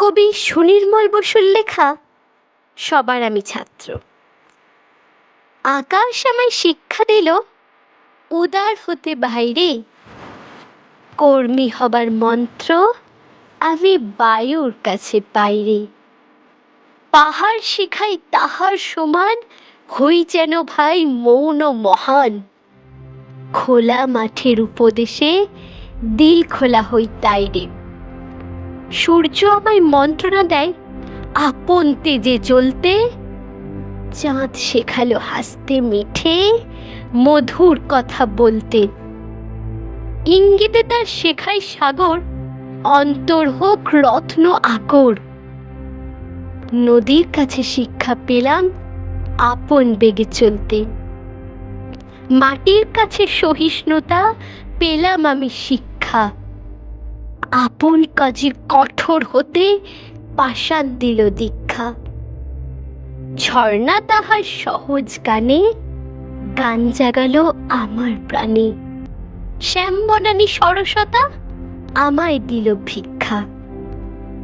কবি সুনির্মল বসুর লেখা সবার আমি ছাত্র। আকাশ আমায় শিক্ষা দিল উদার হতে বাইরে, কর্মী হবার মন্ত্র আমি বায়ুর কাছে পাইরে। পাহাড় শিখাই তাহার সমান, হই যেন ভাই মৌন মহান। খোলা মাঠের উপদেশে দিল খোলা হই তাইরে। সূর্য আমায় মন্ত্রণা দেয় আপন তেজে জ্বলতে, চাঁদ শেখালো হাসতে মিঠে মধুর কথা বলতে। ইঙ্গিতে তার শেখায় সাগর অন্তর হোক রত্ন আকর। নদীর কাছে শিক্ষা পেলাম আপন বেগে চলতে। মাটির কাছে সহিষ্ণুতা পেলাম আমি শিক্ষা। আপন কাজে কঠোর হতে পাষাণ দিল দীক্ষা। ঝর্ণা তাহার সহজ গানে গান জাগালো আমার প্রাণে। শ্যামবনানী সরসতা আমায় দিল ভিক্ষা।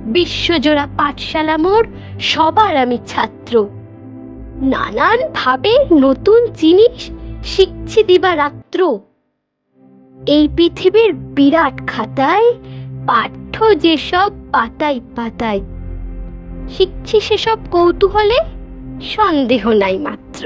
বিশ্বজোড়া পাঠশালা মোর সবার আমি ছাত্র। নানান ভাবে নতুন জিনিস শিখছি দিবারাত্র। এই পৃথিবীর বিরাট খাতায় পাঠ্য যেসব পাতায় পাতায়, শিখছি সেসব কৌতূহলে সন্দেহ নাই মাত্র।